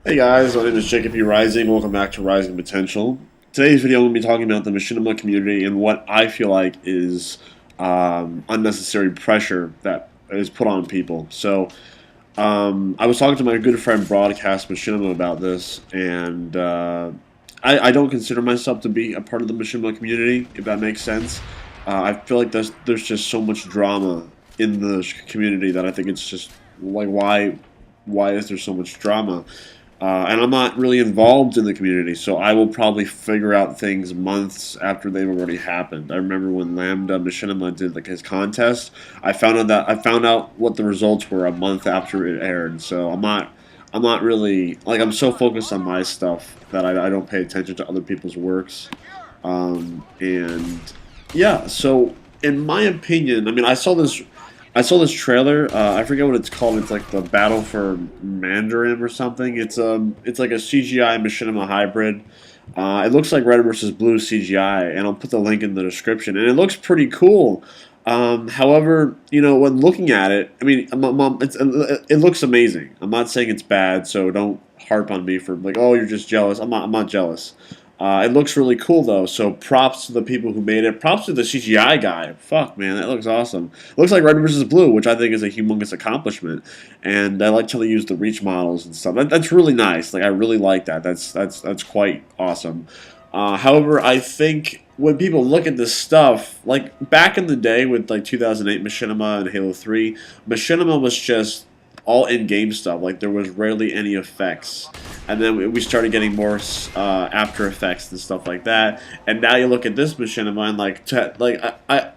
Hey guys, my name is Jacob Rising. Welcome back to Rising Potential. Today's video, I'm going to be talking about the Machinima community and what I feel like is unnecessary pressure that is put on people. I was talking to my good friend Broadcast Machinima about this, and I don't consider myself to be a part of the Machinima community, if that makes sense. I feel like there's just so much drama in the community that I think it's just like why is there so much drama? And I'm not really involved in the community, so I will probably figure out things months after they've already happened. I remember when Lambda Machinima did like his contest. I found out what the results were a month after it aired. So I'm not really like I'm so focused on my stuff that I don't pay attention to other people's works. And yeah, so in my opinion, I mean, I saw this trailer. I forget what it's called. It's like the Battle for Mandarin or something. It's like a CGI Machinima hybrid. It looks like Red versus Blue CGI, and I'll put the link in the description. And it looks pretty cool. However, you know, when looking at it, I mean, it looks amazing. I'm not saying it's bad, so don't harp on me for like, oh, you're just jealous. I'm not jealous. It looks really cool though, so props to the people who made it. Props to the CGI guy. Fuck, man, that looks awesome. It looks like Red versus Blue, which I think is a humongous accomplishment. And I like how they use the reach models and stuff. That's really nice. Like I really like that. That's quite awesome. However, I think when people look at this stuff, like back in the day with like 2008 Machinima and Halo 3, Machinima was just all in-game stuff. Like there was rarely any effects, and then we started getting more After Effects and stuff like that. And now you look at this Machinima, and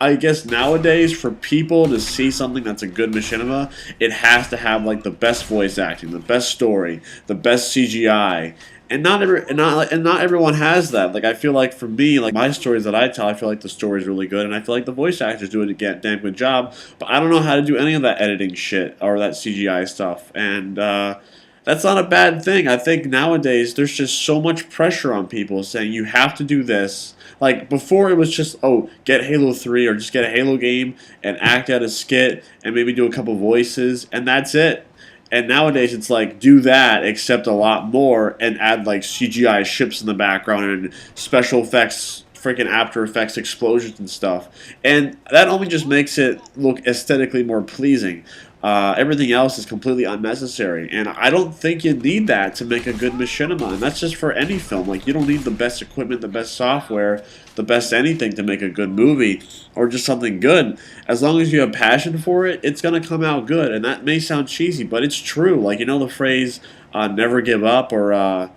I guess nowadays for people to see something that's a good Machinima, it has to have like the best voice acting, the best story, the best CGI. And not everyone has that. Like I feel like for me, like my stories that I tell, I feel like the story is really good, and I feel like the voice actors do a damn good job. But I don't know how to do any of that editing shit or that CGI stuff, and that's not a bad thing. I think nowadays there's just so much pressure on people saying you have to do this. Like before, it was just get Halo 3 or just get a Halo game and act out a skit and maybe do a couple voices and that's it. And nowadays it's like do that except a lot more and add like CGI ships in the background and special effects, freaking After Effects explosions and stuff. And that only just makes it look aesthetically more pleasing. Everything else is completely unnecessary, and I don't think you need that to make a good machinima. And that's just for any film. Like you don't need the best equipment, the best software, the best anything to make a good movie or just something good. As long as you have passion for it, it's gonna come out good. And that may sound cheesy, but it's true. Like you know the phrase "never give up" or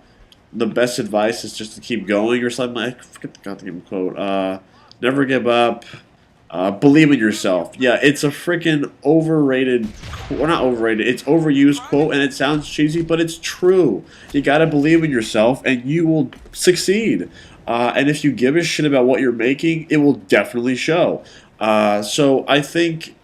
"the best advice is just to keep going" or something. I forget the goddamn quote. Never give up. Believe in yourself. Yeah, it's a freaking overrated, or not overrated, it's overused quote, and it sounds cheesy, but it's true. You gotta believe in yourself, and you will succeed. And if you give a shit about what you're making, it will definitely show. So I think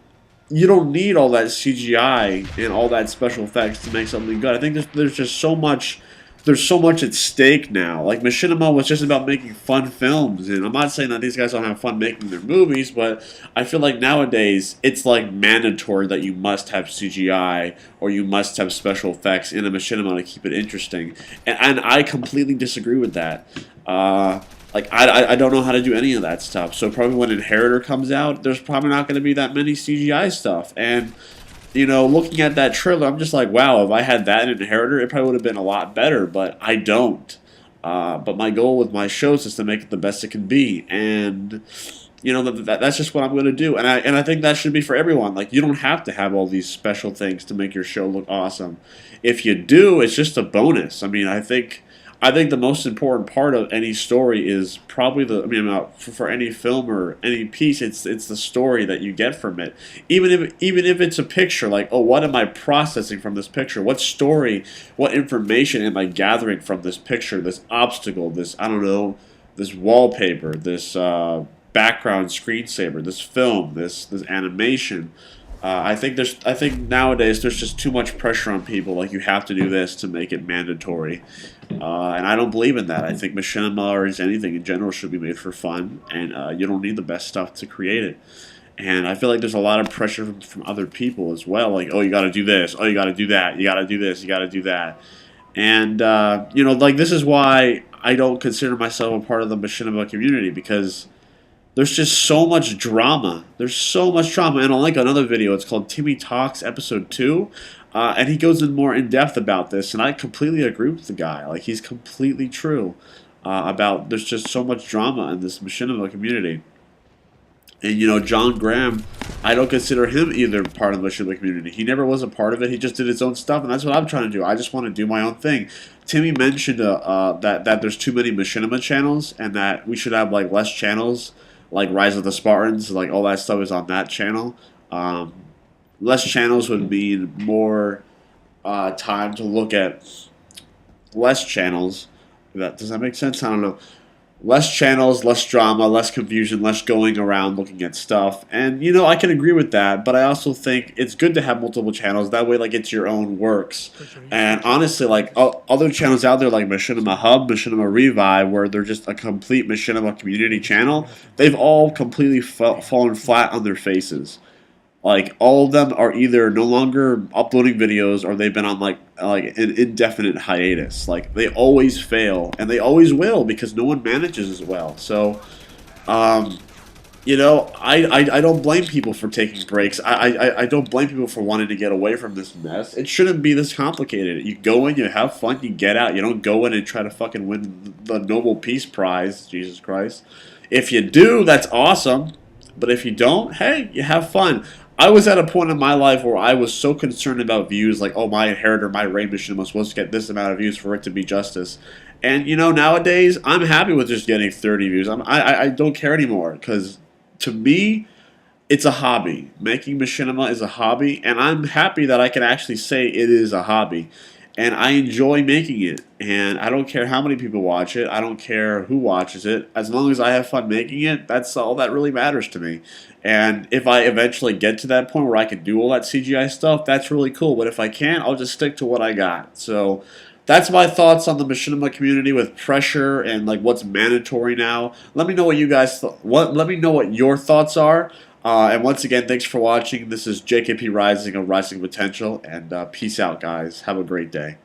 you don't need all that CGI and all that special effects to make something good. I think there's just so much there's so much at stake now. Like Machinima was just about making fun films, and I'm not saying that these guys don't have fun making their movies, but I feel like nowadays it's like mandatory that you must have CGI or you must have special effects in a Machinima to keep it interesting, and I completely disagree with that. I don't know how to do any of that stuff. So probably when Inheritor comes out, there's probably not going to be that many CGI stuff, and you know, looking at that trailer, I'm just like, wow, if I had that in Inheritor, it probably would have been a lot better, but I don't. But my goal with my shows is to make it the best it can be, and you know that's just what I'm going to do, and I think that should be for everyone. Like you don't have to have all these special things to make your show look awesome. If you do, it's just a bonus. I think the most important part of any story is probably for any film or any piece, it's the story that you get from it. Even if it's a picture, like what am I processing from this picture? What story, what information am I gathering from this picture? This obstacle, this I don't know, this wallpaper, this background screensaver, this film, this animation. I think nowadays there's just too much pressure on people. Like you have to do this to make it mandatory, and I don't believe in that. I think machinima or anything in general should be made for fun, and you don't need the best stuff to create it. And I feel like there's a lot of pressure from other people as well. Like, oh, you got to do this. Oh, you got to do that. You got to do this. You got to do that. And like this is why I don't consider myself a part of the Machinima community, because there's just so much drama. There's so much drama. And on like another video, it's called Timmy Talks Episode 2. And he goes in more in depth about this. And I completely agree with the guy. Like, he's completely true about there's just so much drama in this Machinima community. And, John Graham, I don't consider him either part of the Machinima community. He never was a part of it. He just did his own stuff, and that's what I'm trying to do. I just want to do my own thing. Timmy mentioned that there's too many Machinima channels, and that we should have, like, less channels, like Rise of the Spartans, like, all that stuff is on that channel. Less channels would mean more time to look at less channels. Does that make sense? I don't know. Less channels, less drama, less confusion, less going around looking at stuff. And, I can agree with that, but I also think it's good to have multiple channels. That way, like, it's your own works. And honestly, like, other channels out there, like Machinima Hub, Machinima Revive, where they're just a complete Machinima community channel, they've all completely fallen flat on their faces. Like, all of them are either no longer uploading videos, or they've been on like an indefinite hiatus. Like, they always fail, and they always will, because no one manages as well. So, I don't blame people for taking breaks. I don't blame people for wanting to get away from this mess. It shouldn't be this complicated. You go in, you have fun, you get out. You don't go in and try to fucking win the Nobel Peace Prize, Jesus Christ. If you do, that's awesome. But if you don't, hey, you have fun. I was at a point in my life where I was so concerned about views, like, oh, my inheritor, my rain machine was supposed to get this amount of views for it to be justice. And, nowadays, I'm happy with just getting 30 views. I don't care anymore, because to me, it's a hobby. Making Machinima is a hobby, and I'm happy that I can actually say it is a hobby. And I enjoy making it, and I don't care how many people watch it. I don't care who watches it. As long as I have fun making it, that's all that really matters to me. And if I eventually get to that point where I can do all that CGI stuff, that's really cool. But if I can't, I'll just stick to what I got. So that's my thoughts on the Machinima community with pressure and like what's mandatory now. Let me know what you guys let me know what your thoughts are. And once again, thanks for watching. This is JKP Rising of Rising Potential, and peace out, guys. Have a great day.